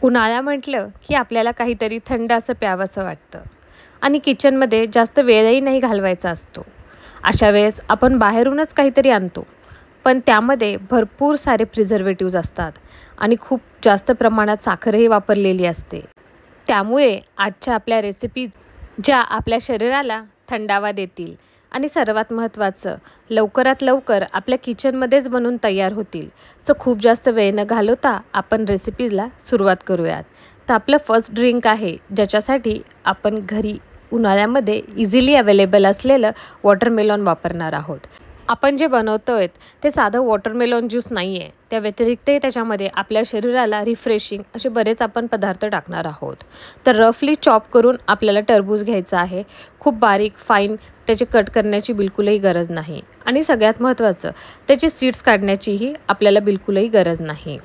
उन्हाळा म्हटलं की आपल्याला काहीतरी थंड असं प्यावंसं वाटतं आणि किचनमध्ये जास्त वेळही नाही घालवायचा असतो. अशा वेळेस आपण बाहेरूनच काहीतरी आणतो, पण त्यामध्ये भरपूर सारे प्रिझर्वेटिव्ज असतात आणि खूप जास्त प्रमाणात साखरही वापरलेली असते. त्यामुळे आजच्या आपल्या रेसिपीज ज्या आपल्या शरीराला थंडावा देतील आणि सर्वात महत्त्वाचं लवकरात लवकर आपल्या किचनमध्येच बनून तयार होतील. सो खूप जास्त वेळ न घालवता आपण रेसिपीजला सुरुवात करूयात. तर आपलं फर्स्ट ड्रिंक आहे, ज्याच्यासाठी आपण घरी उन्हाळ्यामध्ये इझिली अवेलेबल असलेलं वॉटरमेलॉन वापरणार आहोत. आपण जे बनवतोय ते साधं वॉटरमेलॉन ज्यूस नाही आहे. त्या व्यतिरिक्तही त्याच्यामध्ये आपल्या शरीराला रिफ्रेशिंग असे बरेच आपण पदार्थ टाकणार आहोत. तर रफली चॉप करून आपल्याला टरबूज घ्यायचं आहे. खूप बारीक फाईन त्याचे कट करण्याची बिलकुलही गरज नाही आणि सगळ्यात महत्त्वाचं त्याचे सीड्स काढण्याचीही आपल्याला बिलकुलही गरज नाही.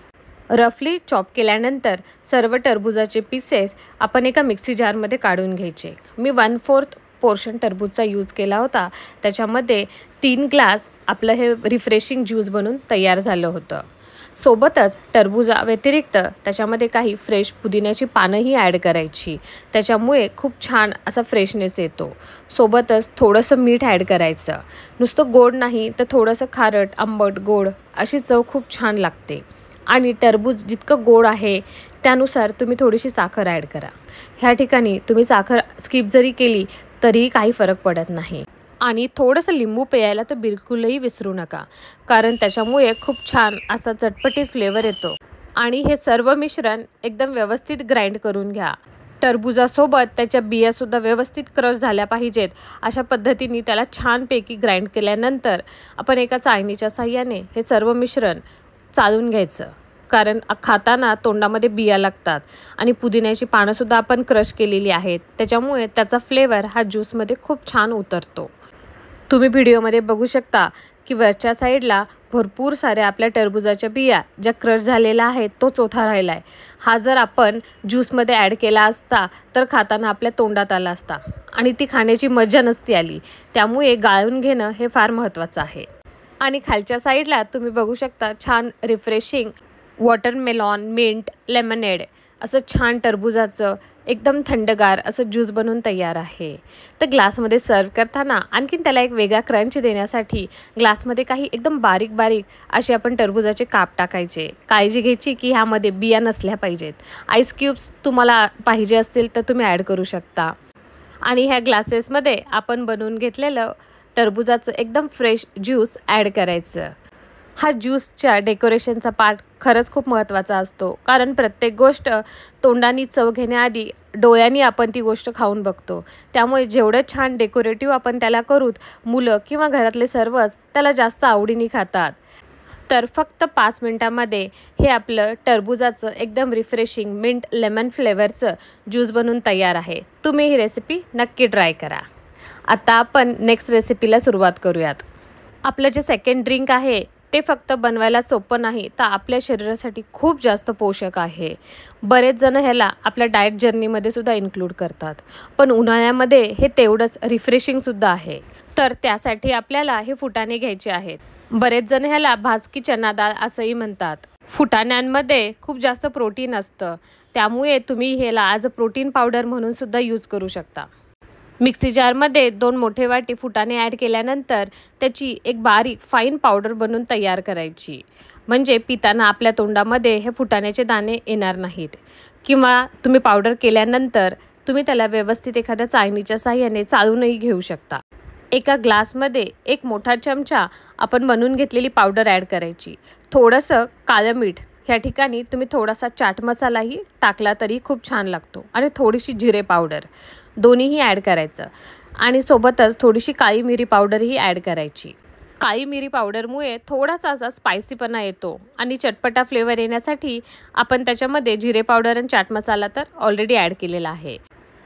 रफली चॉप केल्यानंतर सर्व टरबूजाचे पीसेस आपण एका मिक्सी जारमध्ये काढून घ्यायचे. मी 1/4 पोर्शन टरबूजचा यूज केला होता. त्याच्यामध्ये 3 ग्लास आपलं हे रिफ्रेशिंग ज्यूस बनून तयार झालं होतं. सोबतच टरबूजा व्यतिरिक्त त्याच्यामध्ये काही फ्रेश पुदिन्याची पानंही ॲड करायची. त्याच्यामुळे खूप छान असा फ्रेशनेस येतो. सोबतच थोडंसं मीठ ॲड करायचं. नुसतं गोड नाही तर थोडंसं खारट, आंबट, गोड अशी चव खूप छान लागते. आणि टरबूज जितकं गोड आहे त्यानुसार तुम्ही थोडीशी साखर ॲड करा. ह्या ठिकाणी तुम्ही साखर स्किप जरी केली तरीही काही फरक पडत नाही. आणि थोडंसं लिंबू प्यायला तर बिलकुलही विसरू नका, कारण त्याच्यामुळे खूप छान असा चटपटीत फ्लेवर येतो. आणि हे सर्व मिश्रण एकदम व्यवस्थित ग्राइंड करून घ्या. टरबुजासोबत त्याच्या बियासुद्धा व्यवस्थित क्रश झाल्या पाहिजेत. अशा पद्धतीने त्याला छानपैकी ग्राइंड केल्यानंतर आपण एका चाळणीच्या साहाय्याने हे सर्व मिश्रण चाळून घ्यायचं, कारण खाताना तोंडामध्ये बिया लागतात. आणि पुदिन्याची पानंसुद्धा आपण क्रश केलेली आहेत, त्याच्यामुळे त्याचा फ्लेवर हा ज्यूसमध्ये खूप छान उतरतो. तुम्ही व्हिडिओमध्ये बघू शकता की वरच्या साईडला भरपूर साऱ्या आपल्या टरबुजाच्या बिया ज्या क्रश झालेल्या आहेत तो चोथा राहिला आहे. हा जर आपण ज्यूसमध्ये ॲड केला असता तर खाताना आपल्या तोंडात आला असता आणि ती खाण्याची मजा नसती आली. त्यामुळे गाळून घेणं हे फार महत्त्वाचं आहे. आणि खालच्या साईडला तुम्ही बघू शकता छान रिफ्रेशिंग वॉटरमेलॉन, मिंट, लेमनेड असं छान टरबुजाचं एकदम थंडगार असं ज्यूस बनवून तयार आहे. तर ग्लासमध्ये सर्व करताना आणखीन त्याला एक वेगळा क्रंच देण्यासाठी ग्लासमध्ये काही एकदम बारीक बारीक असे आपण टरबुजाचे काप टाकायचे. काळजी घ्यायची की ह्यामध्ये बिया नसल्या पाहिजेत. आईस क्यूब्स तुम्हाला पाहिजे असतील तर तुम्ही ॲड करू शकता. आणि ह्या ग्लासेसमध्ये आपण बनवून घेतलेलं टरबुजाचं एकदम फ्रेश ज्यूस ॲड करायचं. हा ज्यूसच्या डेकोरेशनचा पार्ट खरंच खूप महत्त्वाचा असतो, कारण प्रत्येक गोष्ट तोंडाने चव घेण्याआधी डोळ्यांनी आपण ती गोष्ट खाऊन बघतो. त्यामुळे जेवढं छान डेकोरेटिव्ह आपण त्याला करूत, मुलं किंवा घरातले सर्वच त्याला जास्त आवडीने खातात. तर फक्त 5 मिनटामध्ये हे आपलं टरबुजाचं एकदम रिफ्रेशिंग मिंट लेमन फ्लेवरचं ज्यूस बनवून तयार आहे. तुम्ही ही रेसिपी नक्की ट्राय करा. आता आपण नेक्स्ट रेसिपीला सुरुवात करूयात. आपलं जे सेकंड ड्रिंक आहे ते फक्त बनवायला सोपं नाही, तर आपल्या शरीरासाठी खूप जास्त पोषक आहे. बरेच जण ह्याला आपल्या डाएट जर्नीमध्ये सुद्धा इन्क्लूड करतात, पण उन्हाळ्यामध्ये हे तेवढंच रिफ्रेशिंगसुद्धा आहे. तर त्यासाठी आपल्याला हे फुटाणे घ्यायचे आहेत. बरेच जण ह्याला भाजकी चना डाळ असंही म्हणतात. फुटाण्यांमध्ये खूप जास्त प्रोटीन असतं, त्यामुळे तुम्ही ह्याला ॲज अ प्रोटीन पावडर म्हणून सुद्धा यूज करू शकता. मिक्सी जारमध्ये 2 मोठे वाटी फुटाणे ॲड केल्यानंतर त्याची एक बारीक फाईन पावडर बनवून तयार करायची. म्हणजे पिताना आपल्या तोंडामध्ये हे फुटाण्याचे दाणे येणार नाहीत. किंवा तुम्ही पावडर केल्यानंतर तुम्ही त्याला व्यवस्थित एखाद्या चाळणीच्या साहाय्याने चाळूनही घेऊ शकता. एका ग्लासमध्ये 1 मोठा चमचा आपण बनवून घेतलेली पावडर ॲड करायची. थोडंसं काळं मीठ, ह्या ठिकाणी तुम्ही थोडासा चाट मसालाही टाकला तरी खूप छान लागतो. आणि थोडीशी जिरे पावडर दोन्हीही ॲड करायचं. आणि सोबतच थोडीशी काळी मिरी पावडरही ॲड करायची. काळी मिरी पावडरमुळे थोडासा असा स्पायसीपणा येतो आणि चटपटा फ्लेवर येण्यासाठी आपण त्याच्यामध्ये जिरे पावडर आणि चाट मसाला तर ऑलरेडी ॲड केलेला आहे.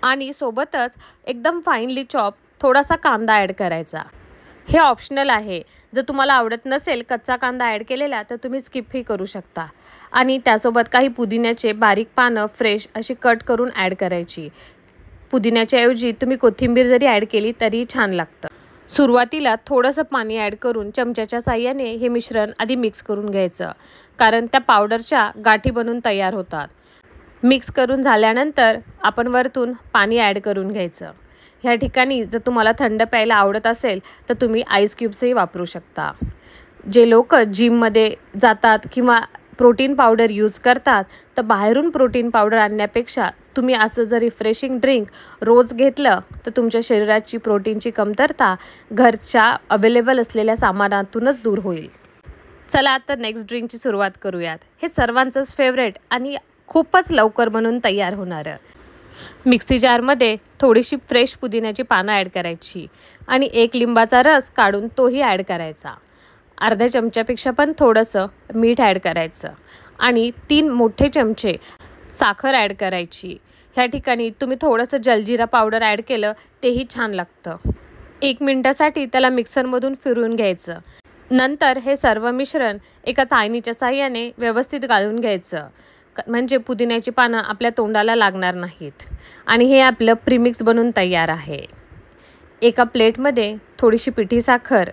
आणि सोबतच एकदम फाईनली चॉप थोडासा कांदा ॲड करायचा. हे ऑप्शनल आहे. जर तुम्हाला आवडत नसेल कच्चा कांदा ॲड केलेला तर तुम्ही स्किपही करू शकता. आणि त्यासोबत काही पुदिन्याचे बारीक पानं फ्रेश अशी कट करून ॲड करायची. पुदिन्याच्या ऐवजी तुम्ही कोथिंबीर जरी ॲड केली तरीही छान लागतं. सुरुवातीला थोडंसं पाणी ॲड करून चमच्याच्या साहाय्याने हे मिश्रण आधी मिक्स करून घ्यायचं, कारण त्या पावडरच्या गाठी बनून तयार होतात. मिक्स करून झाल्यानंतर आपण वरतून पाणी ॲड करून घ्यायचं. ह्या ठिकाणी जर तुम्हाला थंड प्यायला आवडत असेल तर तुम्ही आईस क्यूब्सही वापरू शकता. जे लोक जिममध्ये जातात किंवा प्रोटीन पावडर यूज करतात तर बाहेरून प्रोटीन पावडर आणण्यापेक्षा तुम्ही असं जर रिफ्रेशिंग ड्रिंक रोज घेतलं तर तुमच्या शरीराची प्रोटीनची कमतरता घरच्या अवेलेबल असलेल्या सामानातूनच दूर होईल. चला आता नेक्स्ट ड्रिंकची सुरुवात करूयात. हे सर्वांचंच फेवरेट आणि खूपच लवकर बनून तयार होणारं. मिक्सी जारमध्ये थोडीशी फ्रेश पुदिन्याची पानं ॲड करायची आणि 1 लिंबाचा रस काढून तोही ॲड करायचा. अर्ध्या चमच्यापेक्षा पण थोडंसं मीठ ॲड करायचं आणि 3 मोठे चमचे साखर ॲड करायची. ह्या ठिकाणी तुम्ही थोडंसं जलजिरा पावडर ॲड केलं तेही छान लागतं. 1 मिनिटासाठी त्याला मिक्सरमधून फिरवून घ्यायचं. नंतर हे सर्व मिश्रण एका चाळणीच्या साहाय्याने व्यवस्थित गाळून घ्यायचं, म्हणजे पुदिन्याची पानं आपल्या तोंडाला लागणार नाहीत. आणि हे आपलं प्रीमिक्स बनून तयार आहे. एका प्लेटमध्ये थोडीशी पिठी साखर,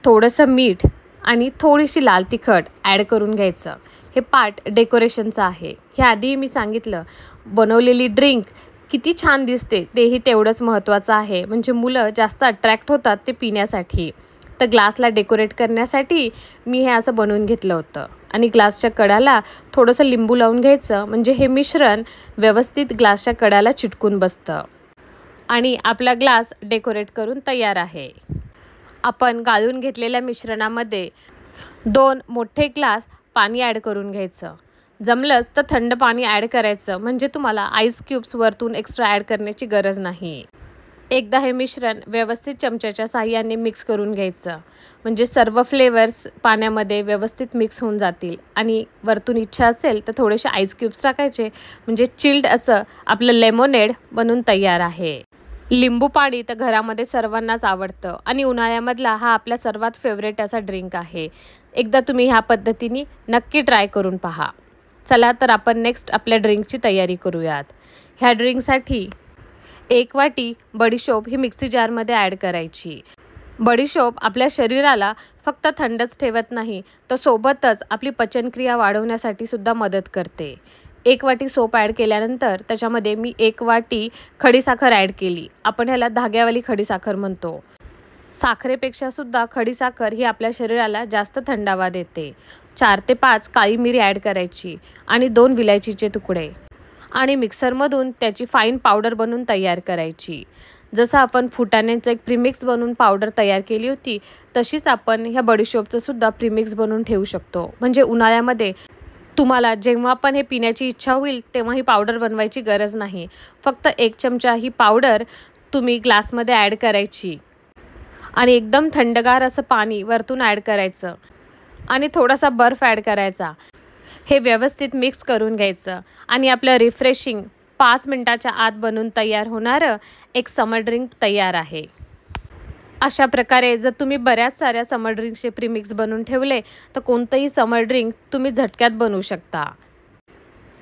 थोडंसं मीठ आणि थोडीशी लाल तिखट ॲड करून घ्यायचं. हे पार्ट डेकोरेशनचं आहे. हे आधीही मी सांगितलं. बनवलेली ड्रिंक किती छान दिसते तेही तेवढंच महत्त्वाचं आहे. म्हणजे मुलं जास्त अट्रॅक्ट होतात ते पिण्यासाठी. तर ग्लासला डेकोरेट करण्यासाठी मी हे असं बनवून घेतलं होतं आणि ग्लासच्या कडाला थोडंसं लिंबू लावून घ्यायचं, म्हणजे हे मिश्रण व्यवस्थित ग्लासच्या कडाला चिटकून बसतं आणि आपला ग्लास डेकोरेट करून तयार आहे. आपण गाळून घेतलेल्या मिश्रणामध्ये 2 मोठे ग्लास पाणी ॲड करून घ्यायचं. जमलंच तर थंड पाणी ॲड करायचं, म्हणजे तुम्हाला आईस क्यूब्स वरतून एक्स्ट्रा ॲड करण्याची गरज नाही. एकदा हे मिश्रण व्यवस्थित चमच्याच्या साहाय्याने मिक्स करून घ्यायचं, म्हणजे सर्व फ्लेवर्स पाण्यामध्ये व्यवस्थित मिक्स होऊन जातील. आणि वरतून इच्छा असेल तर थोडेसे आईस क्यूब्स टाकायचे, म्हणजे चिल्ड असं आपलं लेमोनेड बनून तयार आहे. लिंबू पाणी तर घरामध्ये सर्वांनाच आवडतं आणि उन्हाळ्यामधला हा आपला सर्वात फेवरेट असा ड्रिंक आहे. एकदा तुम्ही ह्या पद्धतीने नक्की ट्राय करून पहा. चला तर आपण नेक्स्ट आपल्या ड्रिंकची तयारी करूयात. ह्या ड्रिंकसाठी 1 वाटी बडीशोप ही मिक्सी जारमध्ये ॲड करायची. बडीशोप आपल्या शरीराला फक्त थंडच ठेवत नाही तर सोबतच आपली पचनक्रिया वाढवण्यासाठी सुद्धा मदत करते. 1 वाटी सोप ॲड केल्यानंतर त्याच्यामध्ये मी 1 वाटी खडीसाखर ॲड केली. आपण ह्याला धाग्यावाली खडीसाखर म्हणतो. साखरेपेक्षा सुद्धा खडीसाखर ही आपल्या शरीराला जास्त थंडावा देते. 4 ते 5 काळी मिरी ॲड करायची आणि 2 विलायचीचे तुकडे आणि मिक्सरमधून त्याची फाईन पावडर बनवून तयार करायची. जसं आपण फुटाण्याचं एक प्रीमिक्स बनवून पावडर तयार केली होती तशीच आपण ह्या बडीशोपचं सुद्धा प्रीमिक्स बनवून ठेवू शकतो. म्हणजे उन्हाळ्यामध्ये तुम्हाला जेव्हा पण हे पिण्याची इच्छा होईल तेव्हा ही पावडर बनवायची गरज नाही. फक्त 1 चमचा ही पावडर तुम्ही ग्लासमध्ये ॲड करायची आणि एकदम थंडगार असं पाणी वरतून ॲड करायचं आणि थोडासा बर्फ ॲड करायचा. हे व्यवस्थित मिक्स करून घ्यायचं आणि आपलं रिफ्रेशिंग 5 मिनिटाच्या आत बनून तयार होणारं एक समर ड्रिंक तयार आहे. अशा प्रकारे जर तुम्ही बऱ्याच साऱ्या समर ड्रिंक्सचे प्रीमिक्स बनवून ठेवले तर कोणतंही समर ड्रिंक तुम्ही झटक्यात बनवू शकता.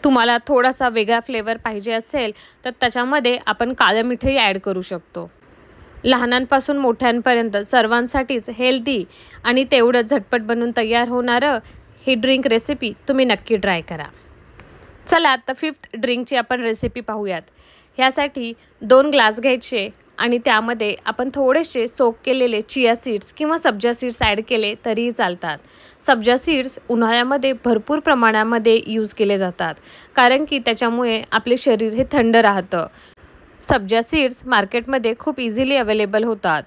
तुम्हाला थोडासा वेगळा फ्लेवर पाहिजे असेल तर त्याच्यामध्ये आपण काळं मीठही ॲड करू शकतो. लहानांपासून मोठ्यांपर्यंत सर्वांसाठीच हेल्दी आणि तेवढं झटपट बनून तयार होणारं ही ड्रिंक रेसिपी तुम्ही नक्की ट्राय करा. चला आता 5th ड्रिंकची आपण रेसिपी पाहूयात. ह्यासाठी 2 ग्लास घ्यायचे आणि त्यामध्ये आपण थोडेसे सोक केलेले चिया सीड्स किंवा सब्जा सीड्स ॲड केले तरीही चालतात. सब्जा सीड्स उन्हाळ्यामध्ये भरपूर प्रमाणामध्ये यूज केले जातात, कारण की त्याच्यामुळे आपले शरीर हे थंड राहतं. सब्जा सीड्स मार्केटमध्ये खूप इझिली अवेलेबल होतात.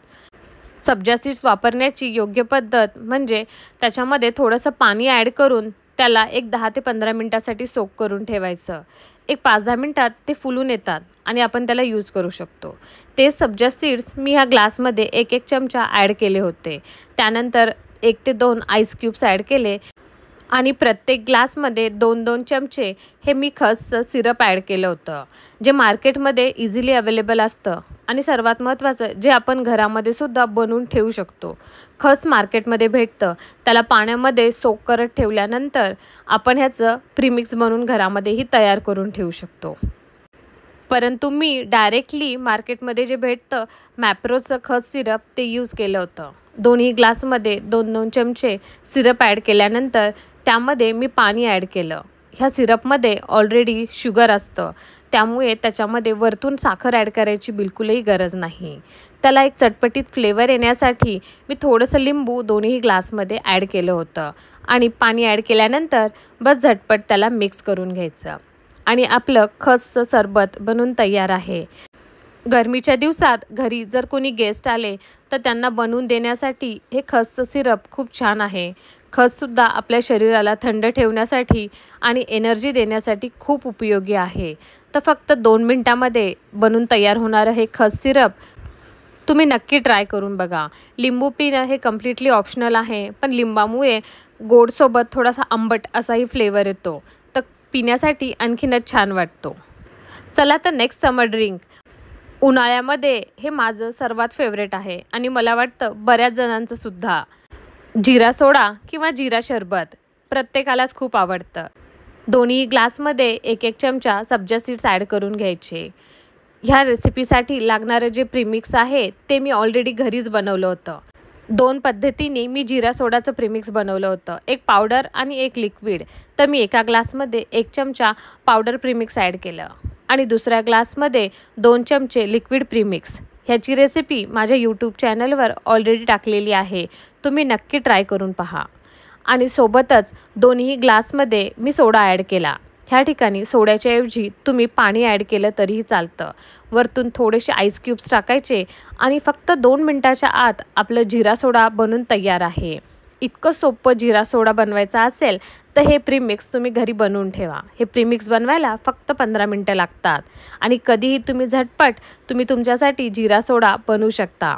सब्जा सीड्स वापरण्याची योग्य पद्धत म्हणजे त्याच्यामध्ये थोडंसं पाणी ॲड करून त्याला एक 10 ते 15 मिनटासाठी सोक करून ठेवायचं. एक 5-10 मिनटात ते फुलून येतात आणि आपण त्याला यूज करू शकतो. ते सब्जा सीड्स मी ह्या ग्लासमध्ये 1-1 चमचा ॲड केले होते. त्यानंतर 1 ते 2 आईस क्यूब्स ॲड केले आणि प्रत्येक ग्लासमध्ये 2-2 चमचे हे मी खसचं सिरप ॲड केलं होतं, जे मार्केटमध्ये इझिली अवेलेबल असतं आणि सर्वात महत्त्वाचं जे आपण घरामध्ये सुद्धा बनवून ठेवू शकतो. खस मार्केटमध्ये भेटतं, त्याला पाण्यामध्ये सोक करत ठेवल्यानंतर आपण ह्याचं प्रीमिक्स बनवून घरामध्येही तयार करून ठेवू शकतो. परंतु मी डायरेक्टली मार्केटमध्ये जे भेटतं मॅप्रोचं खस सिरप ते यूज केलं होतं. दोन्ही ग्लासमध्ये 2-2 चमचे सिरप ॲड केल्यानंतर त्यामध्ये मी पाणी ॲड केलं. ह्या सिरपमध्ये ऑलरेडी शुगर असतं, त्यामुळे त्याच्यामध्ये वरतून साखर ॲड करायची बिलकुलही गरज नाही. त्याला एक चटपटीत फ्लेवर येण्यासाठी मी थोडंसं लिंबू दोन्ही ग्लासमध्ये ॲड केलं होतं आणि पाणी ॲड केल्यानंतर बस झटपट त्याला मिक्स करून घ्यायचं आणि आपलं खसचं सरबत बनून तयार आहे. गरमीच्या दिवसात घरी जर कोणी गेस्ट आले तर त्यांना बनवून देण्यासाठी हे खसचं सिरप खूप छान आहे. खससुद्धा आपल्या शरीराला थंड ठेवण्यासाठी आणि एनर्जी देण्यासाठी खूप उपयोगी आहे. तर फक्त 2 मिनिटामध्ये बनून तयार होणारं हे खस सिरप तुम्ही नक्की ट्राय करून बघा. लिंबू पिणं हे कम्प्लिटली ऑप्शनल आहे, पण लिंबामुळे गोडसोबत थोडासा आंबट असाही फ्लेवर येतो, तर पिण्यासाठी आणखीनच छान वाटतो. चला तर नेक्स्ट समर ड्रिंक. उन्हाळ्यामध्ये हे माझं सर्वात फेवरेट आहे आणि मला वाटतं बऱ्याच जणांचं सुद्धा. जिरा सोडा किंवा जिरा शरबत प्रत्येकालाच खूप आवडतं. दोन्ही ग्लासमध्ये 1-1 चमचा सब्जा सीड्स ॲड करून घ्यायचे. ह्या रेसिपीसाठी लागणारं जे प्रीमिक्स आहे ते मी ऑलरेडी घरीच बनवलं होतं. 2 पद्धतीने मी जिरा सोडाचं प्रीमिक्स बनवलं होतं, एक पावडर आणि एक लिक्विड. तर मी एका ग्लासमध्ये 1 चमचा पावडर प्रीमिक्स ॲड केलं आणि दुसऱ्या ग्लासमध्ये 2 चमचे लिक्विड प्रीमिक्स. ह्याची रेसिपी माझ्या यूट्यूब चॅनलवर ऑलरेडी टाकलेली आहे, तुम्ही नक्की ट्राय करून पहा. आणि सोबतच दोन्ही ग्लासमध्ये मी सोडा ॲड केला. ह्या ठिकाणी सोड्याच्या ऐवजी तुम्ही पाणी ॲड केलं तरीही चालतं. वरतून थोडेसे आईस क्यूब्स टाकायचे आणि फक्त 2 मिनटाच्या आत आपलं जिरा सोडा बनून तयार आहे. इतकं सोपं जिरा सोडा बनवायचा असेल तर हे प्रीमिक्स तुम्ही घरी बनवून ठेवा. हे प्रीमिक्स बनवायला फक्त 15 मिनटं लागतात आणि कधीही तुम्ही झटपट तुमच्यासाठी जिरा सोडा बनवू शकता.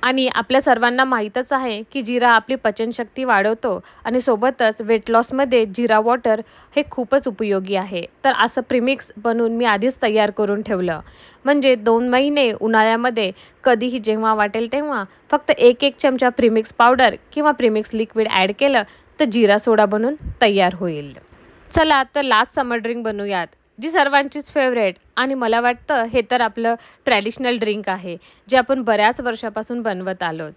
आणि आपल्या सर्वांना माहीतच आहे की जिरा आपली पचनशक्ती वाढवतो आणि सोबतच वेट लॉसमध्ये जिरा वॉटर हे खूपच उपयोगी आहे. तर असं प्रीमिक्स बनवून मी आधीच तयार करून ठेवलं, म्हणजे 2 महिने उन्हाळ्यामध्ये कधीही जेव्हा वाटेल तेव्हा फक्त 1-1 चमचा प्रीमिक्स पावडर किंवा प्रीमिक्स लिक्विड ॲड केलं तर जिरा सोडा बनून तयार होईल. चला तर लास्ट समर ड्रिंक बनवूयात, जी सर्वांचीच फेवरेट आणि मला वाटतं हे तर आपलं ट्रॅडिशनल ड्रिंक आहे, जे आपण बऱ्याच वर्षापासून बनवत आलोत.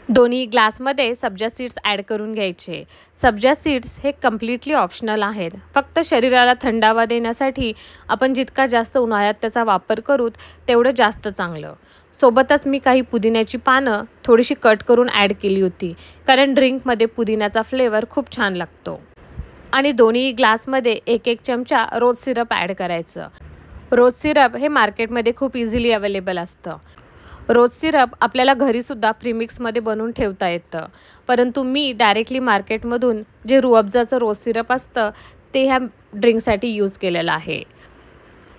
दोन्ही ग्लासमध्ये सब्जा सीड्स ॲड करून घ्यायचे. सब्जा सीड्स हे कम्प्लिटली ऑप्शनल आहेत, फक्त शरीराला थंडावा देण्यासाठी आपण जितका जास्त उन्हाळ्यात त्याचा वापर करू तेवढं जास्त चांगलं. सोबतच मी काही पुदिन्याची पानं थोडीशी कट करून ॲड केली होती, कारण ड्रिंकमध्ये पुदिन्याचा फ्लेवर खूप छान लागतो. आणि दोन्ही ग्लासमध्ये 1-1 चमचा रोज सिरप ॲड करायचं. रोज सिरप हे मार्केटमध्ये खूप इझिली अवेलेबल असतं. रोज सिरप आपल्याला घरीसुद्धा प्रीमिक्समध्ये बनवून ठेवता येतं, परंतु मी डायरेक्टली मार्केटमधून जे रूअफजाचं रोज सिरप असतं ते ह्या ड्रिंकसाठी यूज केलेलं आहे.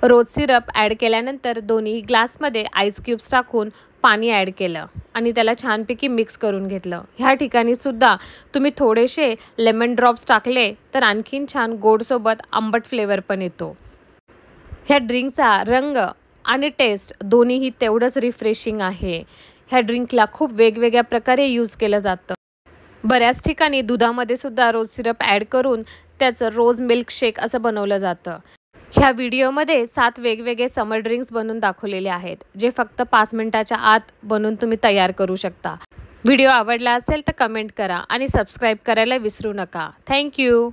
रोज सिरप ॲड केल्यानंतर दोन्ही ग्लासमध्ये आईस क्यूब्स टाकून पाणी ॲड केलं आणि त्याला छानपैकी मिक्स करून घेतलं. ह्या ठिकाणीसुद्धा तुम्ही थोडेसे लेमन ड्रॉप्स टाकले तर आणखीन छान गोडसोबत आंबट फ्लेवर पण येतो. ह्या ड्रिंकचा रंग आणि टेस्ट दोन्हीही तेवढंच रिफ्रेशिंग आहे. ह्या ड्रिंकला खूप वेगवेगळ्या प्रकारे यूज केलं जातं. बऱ्याच ठिकाणी दुधामध्ये सुद्धा रोज सिरप ॲड करून त्याचं रोज मिल्क शेक असं बनवलं जातं. ह्या व्हिडिओमध्ये 7 वेगवेगळे समर ड्रिंक्स बनवून दाखवलेले आहेत, जे फक्त 5 मिनिटाच्या आत बनवून तुम्ही तयार करू शकता. व्हिडिओ आवडला असेल तर कमेंट करा आणि सबस्क्राईब करायला विसरू नका. थँक्यू.